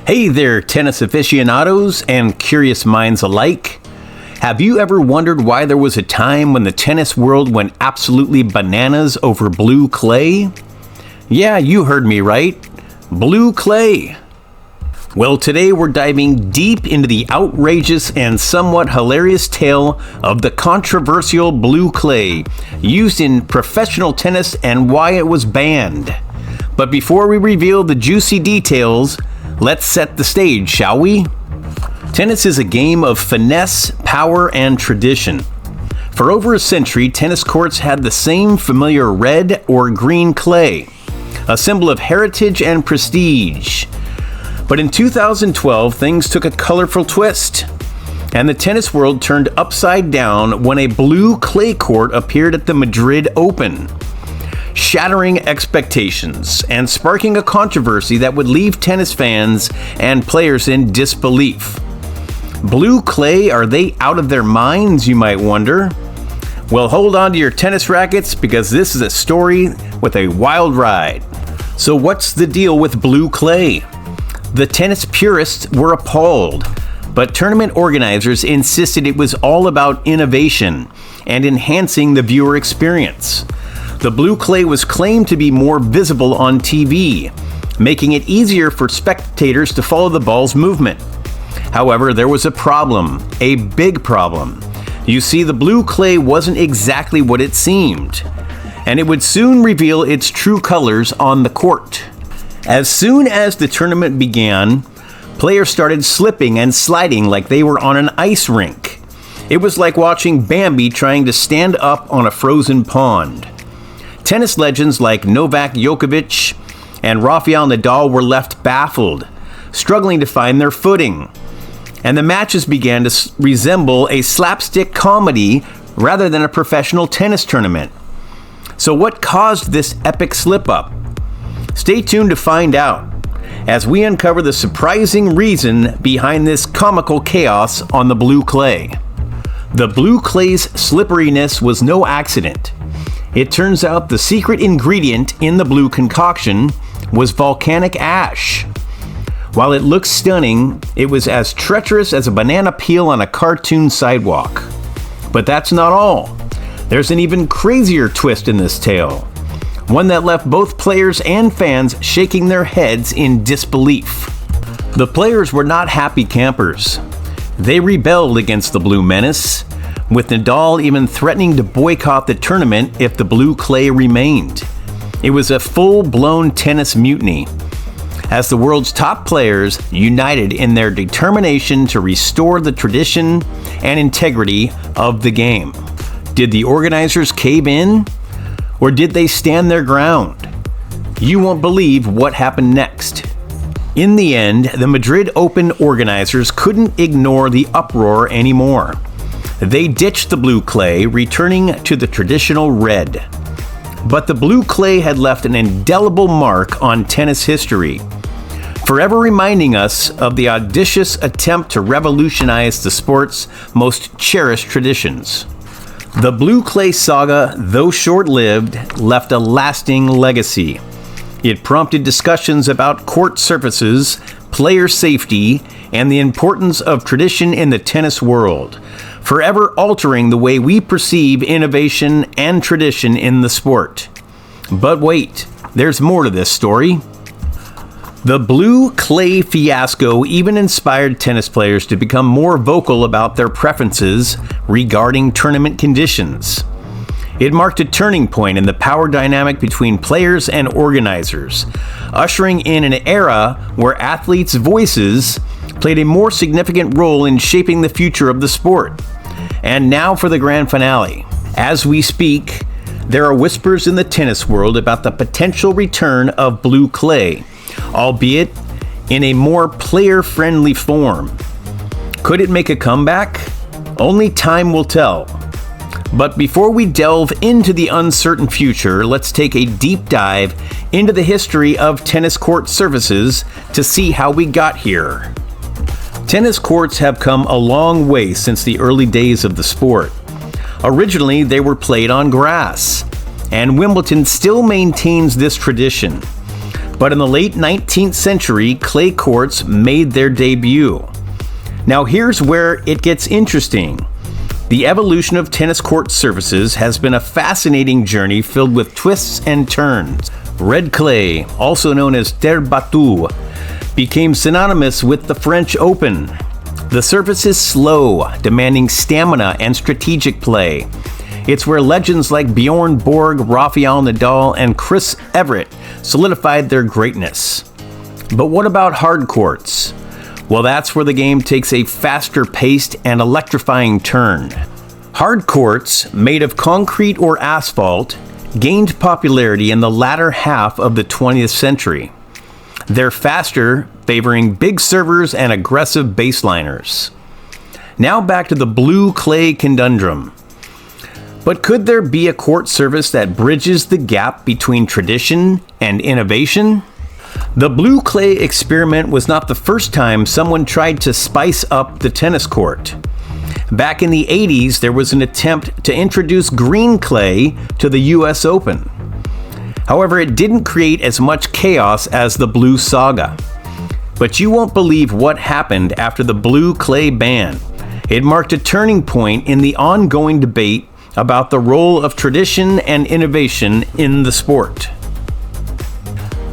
Hey there, tennis aficionados and curious minds alike. Have you ever wondered why there was a time when the tennis world went absolutely bananas over blue clay? Yeah, you heard me right. Blue clay. Well, today we're diving deep into the outrageous and somewhat hilarious tale of the controversial blue clay used in professional tennis and why it was banned. But before we reveal the juicy details, let's set the stage, shall we? Tennis is a game of finesse, power, and tradition. For over a century, tennis courts had the same familiar red or green clay, a symbol of heritage and prestige. But in 2012, things took a colorful twist, and the tennis world turned upside down when a blue clay court appeared at the Madrid Open, shattering expectations and sparking a controversy that would leave tennis fans and players in disbelief. Blue clay, are they out of their minds, you might wonder? Well, hold on to your tennis rackets because this is a story with a wild ride. So what's the deal with blue clay? The tennis purists were appalled, but tournament organizers insisted it was all about innovation and enhancing the viewer experience. The blue clay was claimed to be more visible on TV, making it easier for spectators to follow the ball's movement. However, there was a problem, a big problem. You see, the blue clay wasn't exactly what it seemed, and it would soon reveal its true colors on the court. As soon as the tournament began, players started slipping and sliding like they were on an ice rink. It was like watching Bambi trying to stand up on a frozen pond. Tennis legends like Novak Djokovic and Rafael Nadal were left baffled, struggling to find their footing. And the matches began to resemble a slapstick comedy rather than a professional tennis tournament. So what caused this epic slip-up? Stay tuned to find out as we uncover the surprising reason behind this comical chaos on the blue clay. The blue clay's slipperiness was no accident. It turns out the secret ingredient in the blue concoction was volcanic ash. While it looks stunning, it was as treacherous as a banana peel on a cartoon sidewalk. But that's not all. There's an even crazier twist in this tale, one that left both players and fans shaking their heads in disbelief. The players were not happy campers. They rebelled against the blue menace, with Nadal even threatening to boycott the tournament if the blue clay remained. It was a full-blown tennis mutiny, as the world's top players united in their determination to restore the tradition and integrity of the game. Did the organizers cave in, or did they stand their ground? You won't believe what happened next. In the end, the Madrid Open organizers couldn't ignore the uproar anymore. They ditched the blue clay, returning to the traditional red. But the blue clay had left an indelible mark on tennis history, forever reminding us of the audacious attempt to revolutionize the sport's most cherished traditions. The blue clay saga, though short-lived, left a lasting legacy. It prompted discussions about court surfaces, player safety, and the importance of tradition in the tennis world, forever altering the way we perceive innovation and tradition in the sport. But wait, there's more to this story. The blue clay fiasco even inspired tennis players to become more vocal about their preferences regarding tournament conditions. It marked a turning point in the power dynamic between players and organizers, ushering in an era where athletes' voices played a more significant role in shaping the future of the sport. And now for the grand finale. As we speak, there are whispers in the tennis world about the potential return of blue clay, albeit in a more player-friendly form. Could it make a comeback? Only time will tell. But before we delve into the uncertain future, let's take a deep dive into the history of tennis court surfaces to see how we got here. Tennis courts have come a long way since the early days of the sport. Originally, they were played on grass, and Wimbledon still maintains this tradition. But in the late 19th century, clay courts made their debut. Now here's where it gets interesting. The evolution of tennis court surfaces has been a fascinating journey filled with twists and turns. Red clay, also known as terre battue, became synonymous with the French Open. The surface is slow, demanding stamina and strategic play. It's where legends like Bjorn Borg, Rafael Nadal, and Chris Evert solidified their greatness. But what about hard courts? Well, that's where the game takes a faster-paced and electrifying turn. Hard courts, made of concrete or asphalt, gained popularity in the latter half of the 20th century. They're faster, favoring big servers and aggressive baseliners. Now back to the blue clay conundrum. But could there be a court surface that bridges the gap between tradition and innovation? The blue clay experiment was not the first time someone tried to spice up the tennis court. Back in the 80s, there was an attempt to introduce green clay to the US Open. However, it didn't create as much chaos as the blue saga. But you won't believe what happened after the blue clay ban. It marked a turning point in the ongoing debate about the role of tradition and innovation in the sport.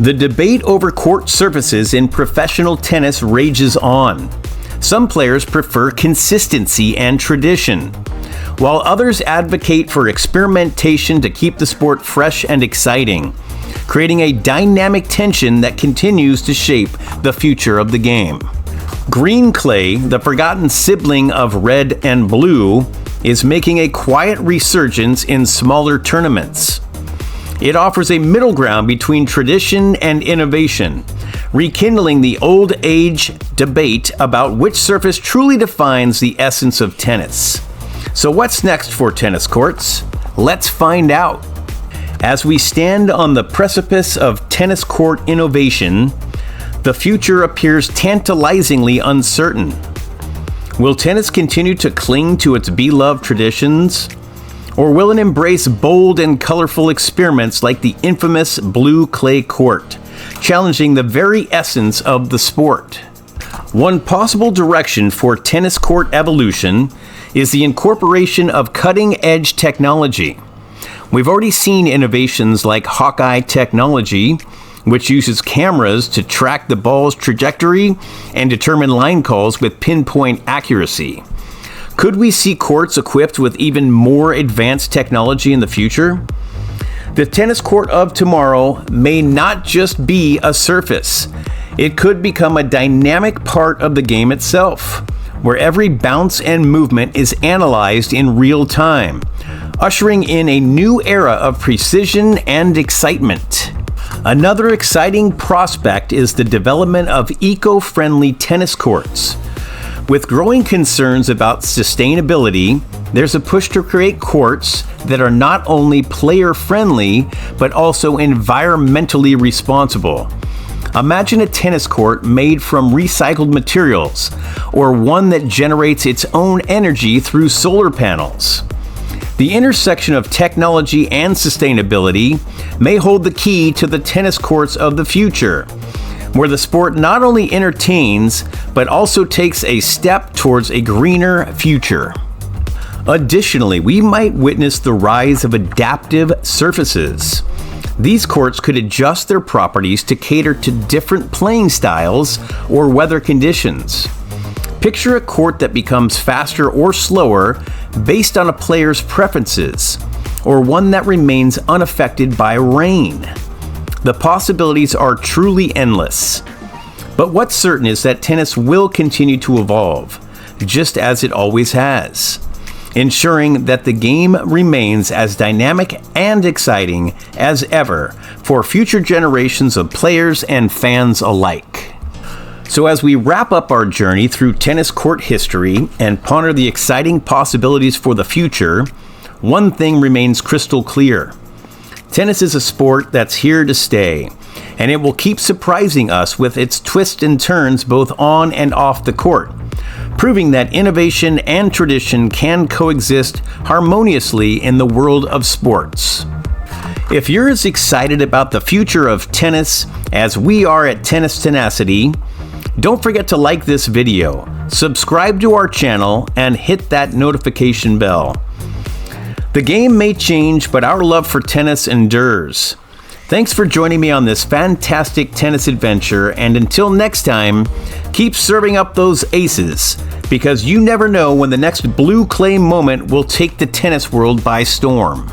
The debate over court surfaces in professional tennis rages on. Some players prefer consistency and tradition, while others advocate for experimentation to keep the sport fresh and exciting, creating a dynamic tension that continues to shape the future of the game. Green clay, the forgotten sibling of red and blue, is making a quiet resurgence in smaller tournaments. It offers a middle ground between tradition and innovation, rekindling the old age debate about which surface truly defines the essence of tennis. So what's next for tennis courts? Let's find out. As we stand on the precipice of tennis court innovation, the future appears tantalizingly uncertain. Will tennis continue to cling to its beloved traditions? Or will it embrace bold and colorful experiments like the infamous blue clay court, challenging the very essence of the sport? One possible direction for tennis court evolution is the incorporation of cutting-edge technology. We've already seen innovations like Hawkeye technology, which uses cameras to track the ball's trajectory and determine line calls with pinpoint accuracy. Could we see courts equipped with even more advanced technology in the future? The tennis court of tomorrow may not just be a surface. It could become a dynamic part of the game itself, where every bounce and movement is analyzed in real time, ushering in a new era of precision and excitement. Another exciting prospect is the development of eco-friendly tennis courts. With growing concerns about sustainability, there's a push to create courts that are not only player-friendly, but also environmentally responsible. Imagine a tennis court made from recycled materials, or one that generates its own energy through solar panels. The intersection of technology and sustainability may hold the key to the tennis courts of the future, where the sport not only entertains, but also takes a step towards a greener future. Additionally, we might witness the rise of adaptive surfaces. These courts could adjust their properties to cater to different playing styles or weather conditions. Picture a court that becomes faster or slower based on a player's preferences, or one that remains unaffected by rain. The possibilities are truly endless. But what's certain is that tennis will continue to evolve, just as it always has, ensuring that the game remains as dynamic and exciting as ever for future generations of players and fans alike. So as we wrap up our journey through tennis court history and ponder the exciting possibilities for the future, one thing remains crystal clear. Tennis is a sport that's here to stay, and it will keep surprising us with its twists and turns both on and off the court, proving that innovation and tradition can coexist harmoniously in the world of sports. If you're as excited about the future of tennis as we are at Tennis Tenacity, don't forget to like this video, subscribe to our channel, and hit that notification bell. The game may change, but our love for tennis endures. Thanks for joining me on this fantastic tennis adventure, and until next time, keep serving up those aces, because you never know when the next blue clay moment will take the tennis world by storm.